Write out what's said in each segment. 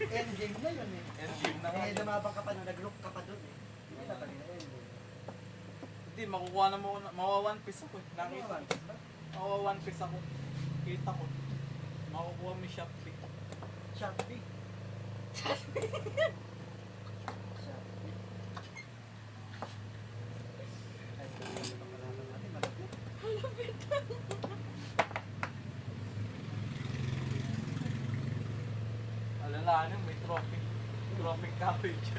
Endgame na yun eh. Endgame na nga. Eh, lumabang ka pa na, nag-look ka pa dun eh. Hindi na talaga endgame. Hindi, makukuha na mo, mawa 1 piece ako eh. Nakita. Mawa 1 piece ako. Kita ko. Makukuha mo Shopee. Shopee. Ay, ito pa pala natin, malapit. Alalahanin, may trophy. Trophy cabbage.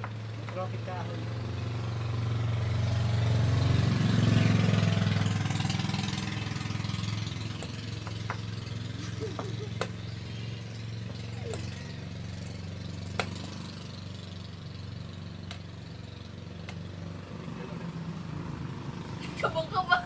Trophy kahoy. Kabang-kabang.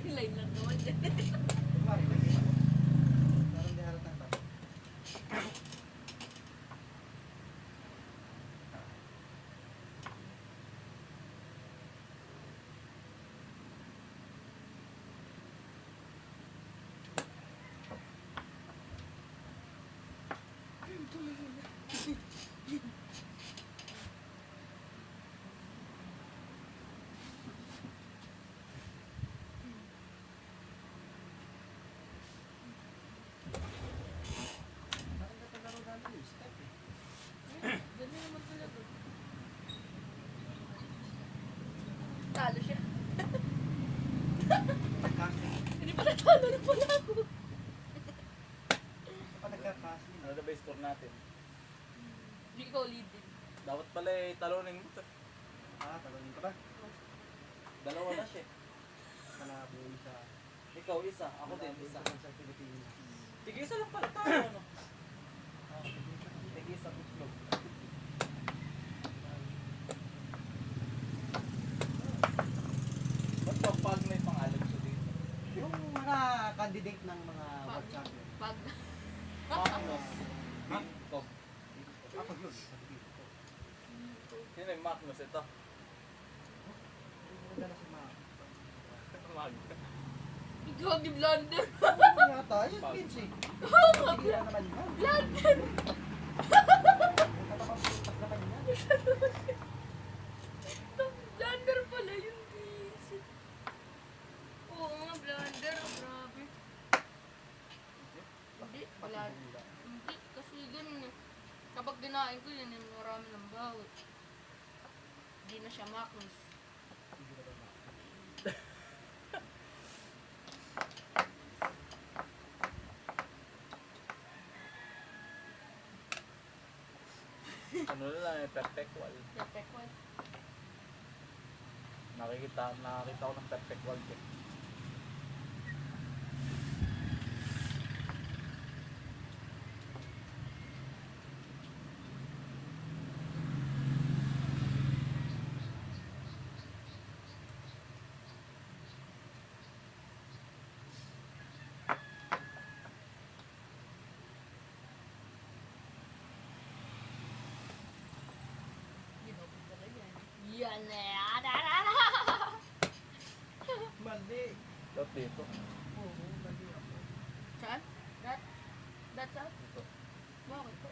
May line lang naman dyan. Ganda naman pala to. Talo siya. Hindi pa natalo na pala ako. Ano na ba yung score natin? Hindi ikaw lead din. Dapat pala eh, talunin mo. Talunin ka ba? Dalawa na siya. Malabo isa. Ikaw isa, ako din isa. Sa Pilipinas. Tig-isa lang pala tayo, ano? Tig-isa butlog. Ba't ba pag may pangalan siya dito? Yung mga candidate ng mga world champion. Pag Magnus. Bintog. Ako yun. Sino yung Magnus ito? Maganda na si Ma. Magnus. ikaw di blunder. Ano yata? Yun, Vince eh. Sige na naman yan. Blunder. Katapang naman yan. Blunder pala yung busy. Oo nga, blunder. Grabe. Hindi, wala. Hindi, kasi ganun eh. Kapag dinain ko yun, yung marami ng bawat. Hindi na siya Magnus. Ano na lang, perpetual. Perfect one. Nakakita ko ng perpetual ko. Ginopin ka na yan. Yan na. Mali. Dapat dito. Oo, mali ako. Saan? That's out? Dito. Bakit po?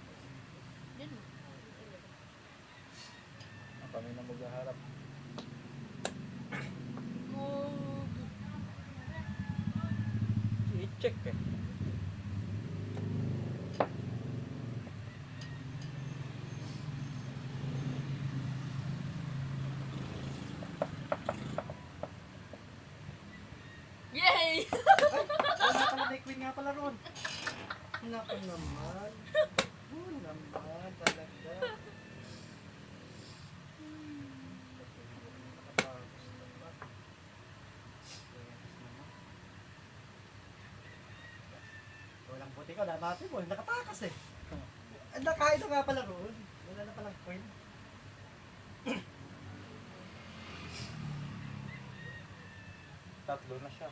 Yan mo. Ang kami na maghaharap. Oh. I-check eh. Yay! May queen nga pala ron. Nako naman. Oo naman, talaga. Nakapagos na ba? Wala Ang puti ko, natin mo, nakatakas eh. Ang nakain na nga pala roon. Wala na palang coin. Tatlo na siya.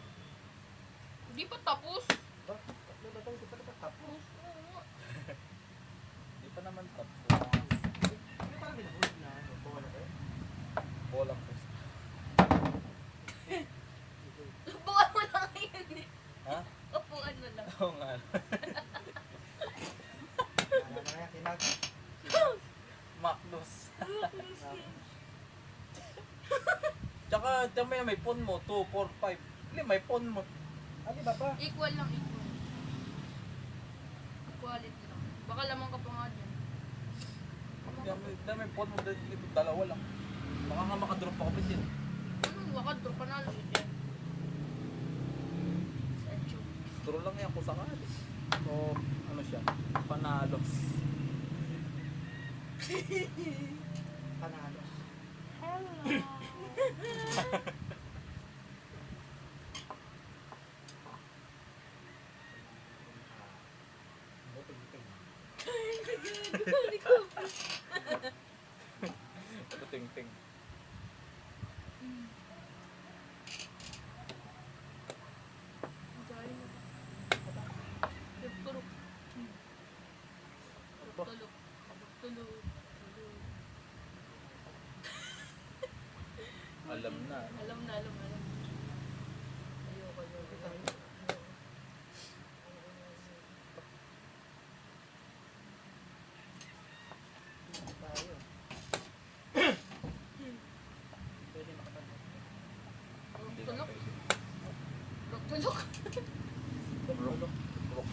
Hindi pa tapos. Ba? Tatlo na daw, di pa nakatapos. Di pa naman tapos. Ano parang binahulog na ano? Bola ko eh. Bolang first. Upuan mo lang yun eh. Ha? Upuan mo lang. Oo nga. Ano na yan, kinag. Macdos. Tsaka may phone mo, 2, 4, 5. Hindi, may phone mo. Ano ba pa? Equal lang, equal. Equality lang. Baka lamang ka pa nga dyan. May phone mo dito, dalawa lang. Baka nga makadrop ako ba din. Wakad, panalo yun yan. Sancho. Draw lang yan kung sakali. O ano siya, panalos. Panalos. Hello. Buting-ting. Puting-ting. Tulog. Tulog. Tulog. Alam na. Alam na. Ayoko. Tayo. Pwede makatanda. Hindi Tulog. na pwede. Tulog.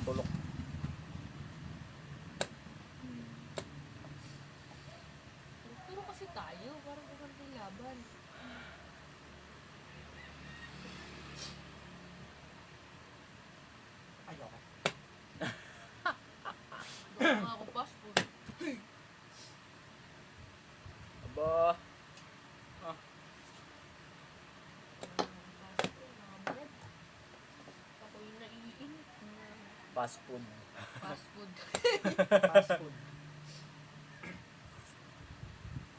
Tulok. Pero kasi tayo, parang maganda yung laban. Ayoko. Gawa nga ako passport. Aba. Ako'y naiinit. Fast food. Fast food. Fast food.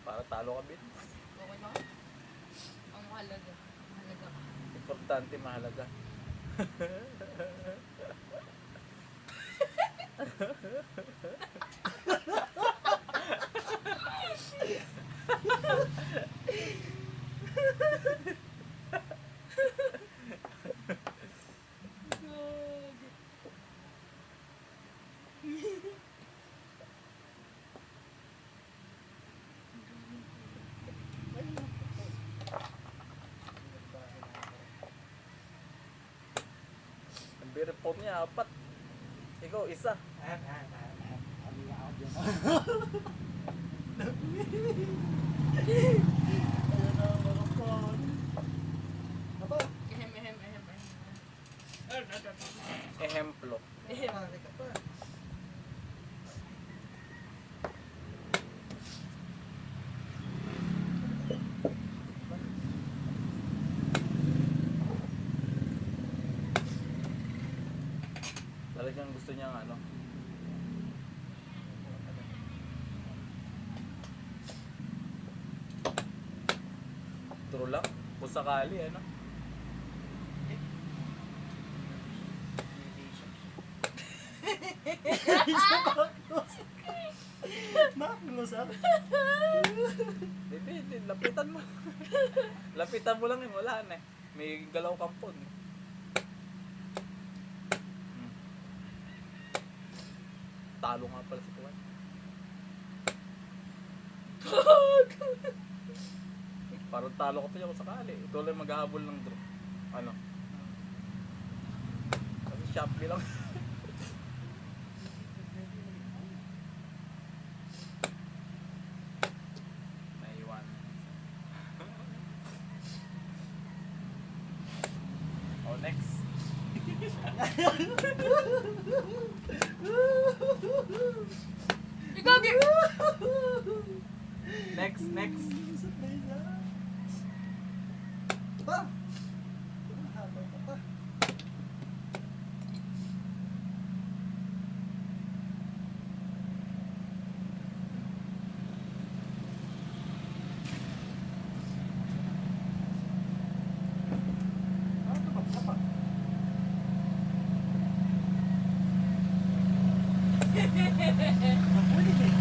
Para talo ka, Bin. Okay lang? Ang mahalaga. Mahalaga ka. Importante, mahalaga. Ang biripot niya, 4. Ikaw, 1. Abi ako dyan. Ayan na, mga phone. Aba, Ehem. Ehemplo. pare ka pa. Talagang gusto niya ano. True lang. Kung sakali, ano. Magnus ah. Hindi, lapitan mo. Lapitan mo lang yun, wala na eh. May galaw kampon. Talo nga pala si Tuan. Parang talo ka pa niya kung sakali. Ikaw lang maghahabol ng draw. Ano? Kasi Shopee lang. Naiwan. Oh, next. Igagi! Next. Pa! Habang ka pa. Napulit eh.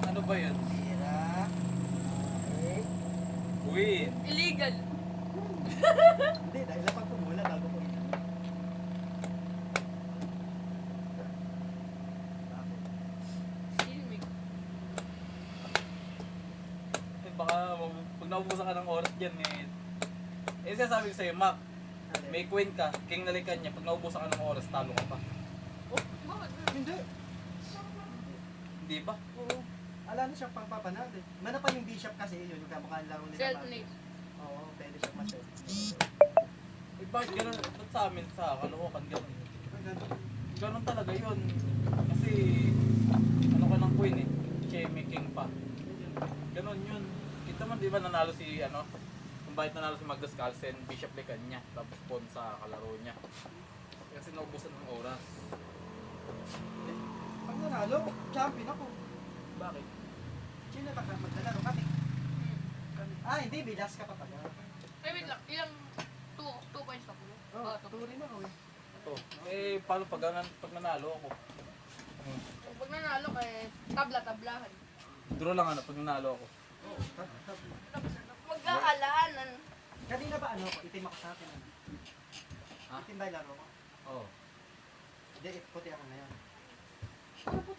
Ano ba yun? Tira. Okay. Win. Illegal. Hindi, dahil napag pumula bago ko ito. Silmig. Eh, baka pag naubusan ka ng oras dyan eh sinasabi ko sa'yo, Mac, may queen ka, king nalikan niya, pag naubusan ka ng oras, talo ka pa. Oh, bakit? Hindi. Hindi ba? Oo. Ala na siyang pangpapanad eh. Mana pa yung bishop kasi yun, yung kamukhaan lang nila. Self-made. Oo, pwede siyang ma-self. Eh, bakit ganun? Ba't sa amin, sa Caloocan, ganun? Ang ganda. Ganun talaga yun. Kasi, ano ka ng queen eh, Chemi king pa. Ganun yun. Kita mo, di ba nanalo si, ano, kung bakit nanalo si Magnus Carlsen, Bishop Likan niya, tapos pawn sa kalaro niya. Kasi naubusan ng oras. Pag nanalo, champion ako. Bakit? Sino ka maglalaro kami? Ah, hindi, bilas ka pa pala. Ay, wait lang. Ilang 2 points ako. Oo, Ah, turi mo ako eh. Ito. Eh, paano pag nanalo ako? Pag nanalo kay tabla-tablahan. Draw lang ano, pag nanalo ako. Oo, Mag-aalaanan. kanina ba ano, itim ako sa atin ano? Ha? Itim ba yung laro ko? Oo. Hindi, puti ako ngayon. Ano po